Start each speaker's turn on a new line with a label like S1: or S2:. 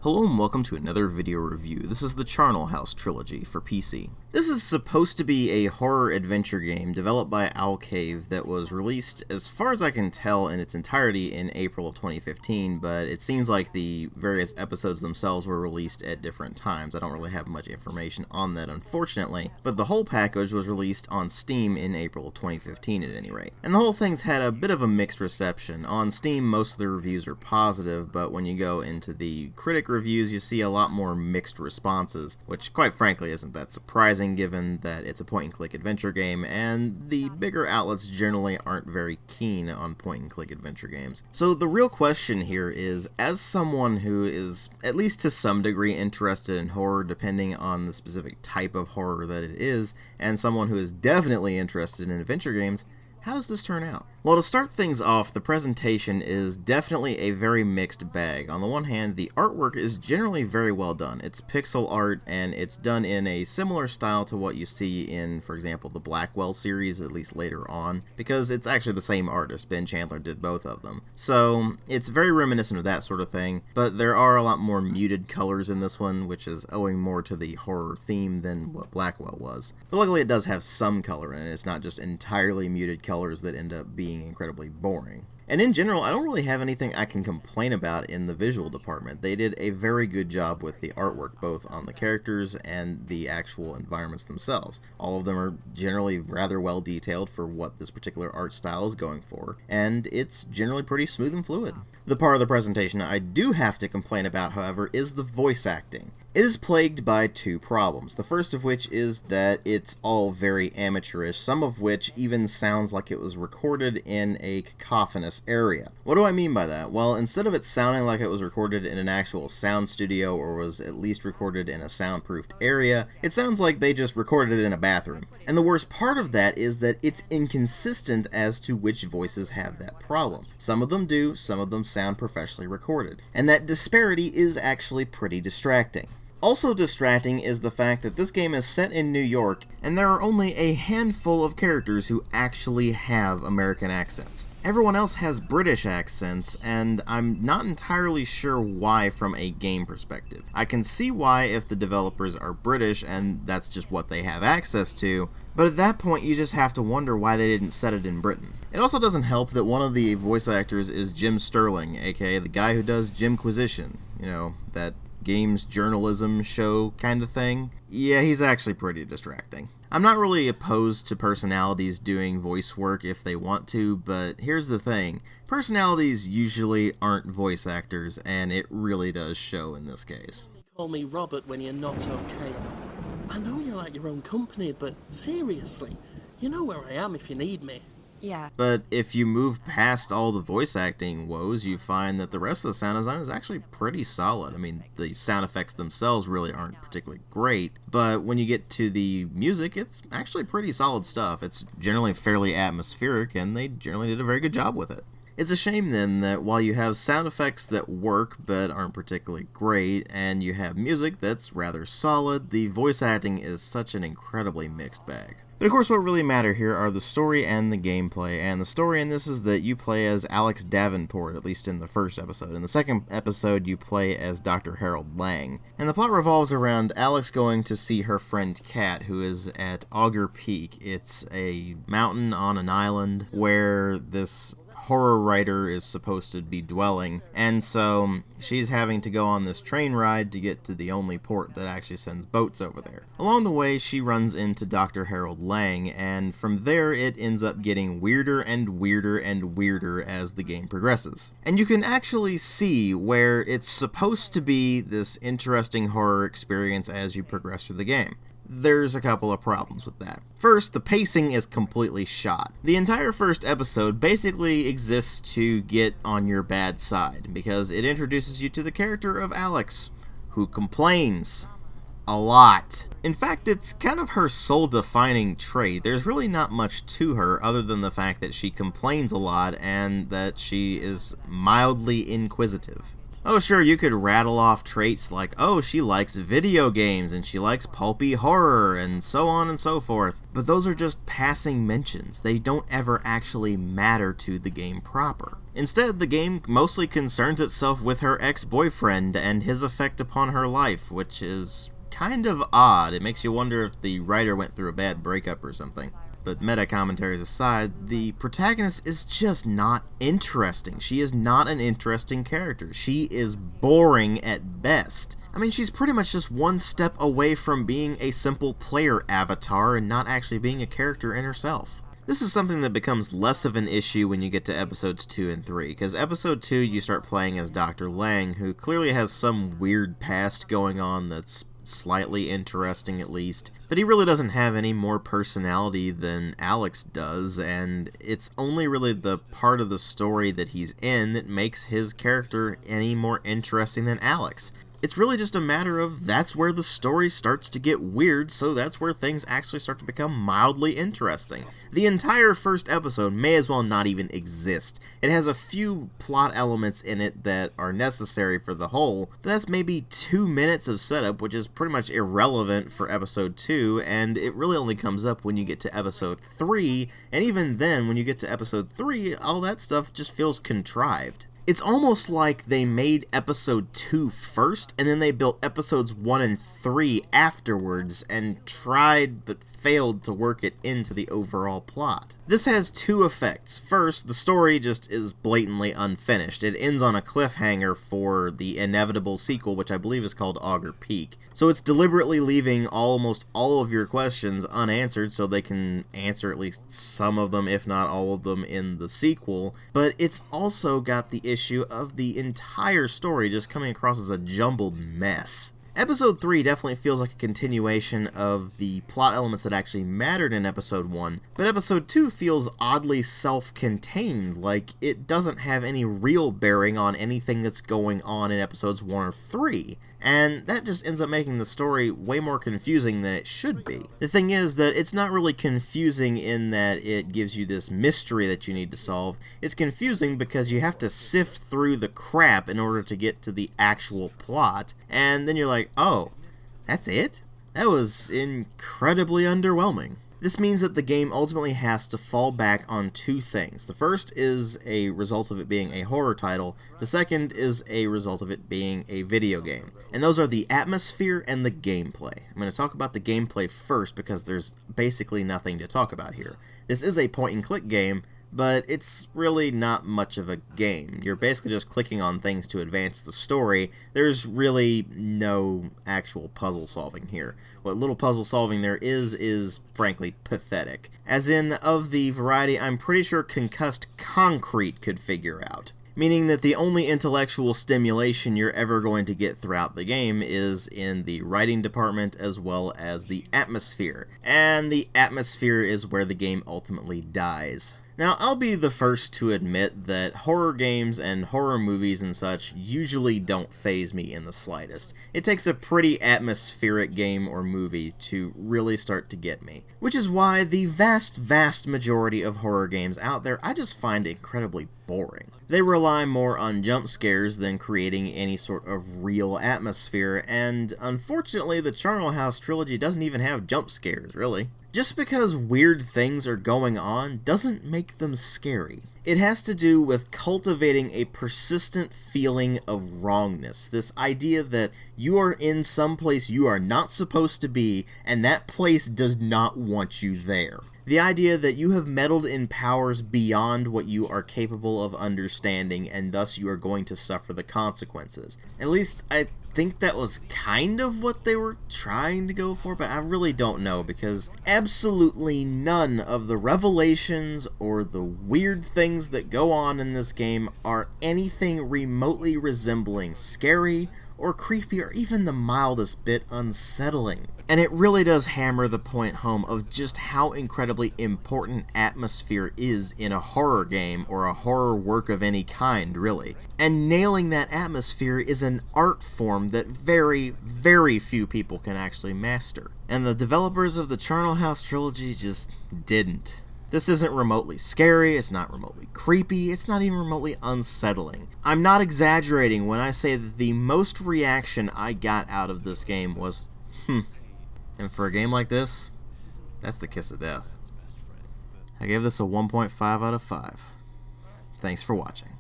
S1: Hello and welcome to another video review. This is the Charnel Trilogy for PC. This is supposed to be a horror adventure game developed by Owl Cave that was released, as far as I can tell, in its entirety in April of 2015, but it seems like the various episodes themselves were released at different times. I don't really have much information on that, unfortunately, but the whole package was released on Steam in April of 2015 at any rate. And the whole thing's had a bit of a mixed reception. On Steam, most of the reviews are positive, but when you go into the critic reviews, you see a lot more mixed responses, which quite frankly isn't that surprising given that it's a point-and-click adventure game, and the bigger outlets generally aren't very keen on point-and-click adventure games. So the real question here is, as someone who is, at least to some degree, interested in horror, depending on the specific type of horror that it is, and someone who is definitely interested in adventure games, how does this turn out? Well, to start things off, the presentation is definitely a very mixed bag. On the one hand, the artwork is generally very well done. It's pixel art, and it's done in a similar style to what you see in, for example, the Blackwell series, at least later on, because it's actually the same artist. Ben Chandler did both of them. So, it's very reminiscent of that sort of thing, but there are a lot more muted colors in this one, which is owing more to the horror theme than what Blackwell was. But luckily it does have some color in it. It's not just entirely muted colors that end up being incredibly boring. And in general, I don't really have anything I can complain about in the visual department. They did a very good job with the artwork, both on the characters and the actual environments themselves. All of them are generally rather well detailed for what this particular art style is going for, and it's generally pretty smooth and fluid. The part of the presentation I do have to complain about, however, is the voice acting. It is plagued by two problems, the first of which is that it's all very amateurish, some of which even sounds like it was recorded in a cacophonous area. What do I mean by that? Well, instead of it sounding like it was recorded in an actual sound studio or was at least recorded in a soundproofed area, it sounds like they just recorded it in a bathroom. And the worst part of that is that it's inconsistent as to which voices have that problem. Some of them do, some of them sound professionally recorded. And that disparity is actually pretty distracting. Also distracting is the fact that this game is set in New York, and there are only a handful of characters who actually have American accents. Everyone else has British accents, and I'm not entirely sure why from a game perspective. I can see why if the developers are British and that's just what they have access to, but at that point you just have to wonder why they didn't set it in Britain. It also doesn't help that one of the voice actors is Jim Sterling, aka the guy who does Jimquisition, that games journalism show kind of thing. Yeah, he's actually pretty distracting. I'm not really opposed to personalities doing voice work if they want to, but here's the thing. Personalities usually aren't voice actors, and it really does show in this case.
S2: Call me Robert when you're not okay. I know you like your own company, but seriously, you know where I am if you need me.
S3: Yeah.
S1: But if you move past all the voice acting woes, you find that the rest of the sound design is actually pretty solid. I mean, the sound effects themselves really aren't particularly great, but when you get to the music, it's actually pretty solid stuff. It's generally fairly atmospheric, and they generally did a very good job with it. It's a shame then that while you have sound effects that work but aren't particularly great, and you have music that's rather solid, the voice acting is such an incredibly mixed bag. But of course what really matter here are the story and the gameplay, and the story in this is that you play as Alex Davenport, at least in the first episode. In the second episode you play as Dr. Harold Lang. And the plot revolves around Alex going to see her friend Kat, who is at Augur Peak. It's a mountain on an island where this horror writer is supposed to be dwelling, and so she's having to go on this train ride to get to the only port that actually sends boats over there. Along the way, she runs into Dr. Harold Lang, and from there it ends up getting weirder and weirder and weirder as the game progresses. And you can actually see where it's supposed to be this interesting horror experience as you progress through the game. There's a couple of problems with that. First, the pacing is completely shot. The entire first episode basically exists to get on your bad side, because it introduces you to the character of Alex, who complains a lot. In fact, it's kind of her sole defining trait. There's really not much to her other than the fact that she complains a lot and that she is mildly inquisitive. Oh sure, you could rattle off traits like, oh, she likes video games and she likes pulpy horror and so on and so forth, but those are just passing mentions. They don't ever actually matter to the game proper. Instead, the game mostly concerns itself with her ex-boyfriend and his effect upon her life, which is kind of odd. It makes you wonder if the writer went through a bad breakup or something. But meta commentaries aside, the protagonist is just not interesting. She is not an interesting character. She is boring at best. I mean, she's pretty much just one step away from being a simple player avatar and not actually being a character in herself. This is something that becomes less of an issue when you get to episodes 2 and 3, because episode 2 you start playing as Dr. Lang, who clearly has some weird past going on that's slightly interesting at least, but he really doesn't have any more personality than Alex does, and it's only really the part of the story that he's in that makes his character any more interesting than Alex. It's really just a matter of that's where the story starts to get weird, so that's where things actually start to become mildly interesting. The entire first episode may as well not even exist. It has a few plot elements in it that are necessary for the whole, but that's maybe 2 minutes of setup, which is pretty much irrelevant for episode 2, and it really only comes up when you get to episode 3, and even then, when you get to episode 3, all that stuff just feels contrived. It's almost like they made episode 2 first, and then they built episodes 1 and 3 afterwards, and tried but failed to work it into the overall plot. This has two effects. First, the story just is blatantly unfinished. It ends on a cliffhanger for the inevitable sequel, which I believe is called Augur Peak. So it's deliberately leaving almost all of your questions unanswered so they can answer at least some of them, if not all of them, in the sequel. But it's also got the issue of the entire story just coming across as a jumbled mess. Episode 3 definitely feels like a continuation of the plot elements that actually mattered in Episode 1, but Episode 2 feels oddly self-contained, like it doesn't have any real bearing on anything that's going on in Episodes 1 or 3, and that just ends up making the story way more confusing than it should be. The thing is that it's not really confusing in that it gives you this mystery that you need to solve. It's confusing because you have to sift through the crap in order to get to the actual plot, and then you're like, oh, that's it? That was incredibly underwhelming. This means that the game ultimately has to fall back on two things. The first is a result of it being a horror title. The second is a result of it being a video game. And those are the atmosphere and the gameplay. I'm going to talk about the gameplay first because there's basically nothing to talk about here. This is a point-and-click game, but it's really not much of a game. You're basically just clicking on things to advance the story. There's really no actual puzzle solving here. What little puzzle solving there is frankly pathetic. As in, of the variety I'm pretty sure Concussed Concrete could figure out. Meaning that the only intellectual stimulation you're ever going to get throughout the game is in the writing department as well as the atmosphere. And the atmosphere is where the game ultimately dies. Now, I'll be the first to admit that horror games and horror movies and such usually don't faze me in the slightest. It takes a pretty atmospheric game or movie to really start to get me. Which is why the vast majority of horror games out there I just find incredibly boring. They rely more on jump scares than creating any sort of real atmosphere, and unfortunately the Charnel House Trilogy doesn't even have jump scares, really. Just because weird things are going on doesn't make them scary. It has to do with cultivating a persistent feeling of wrongness. This idea that you are in some place you are not supposed to be, and that place does not want you there. The idea that you have meddled in powers beyond what you are capable of understanding, and thus you are going to suffer the consequences. At least, I think that was kind of what they were trying to go for, but I really don't know, because absolutely none of the revelations or the weird things that go on in this game are anything remotely resembling scary or creepy or even the mildest bit unsettling. And it really does hammer the point home of just how incredibly important atmosphere is in a horror game or a horror work of any kind, really. And nailing that atmosphere is an art form that very few people can actually master. And the developers of the Charnel House Trilogy just didn't. This isn't remotely scary, it's not remotely creepy, it's not even remotely unsettling. I'm not exaggerating when I say that the most reaction I got out of this game was, And for a game like this, that's the kiss of death. I gave this a 1.5 out of 5. Thanks for watching.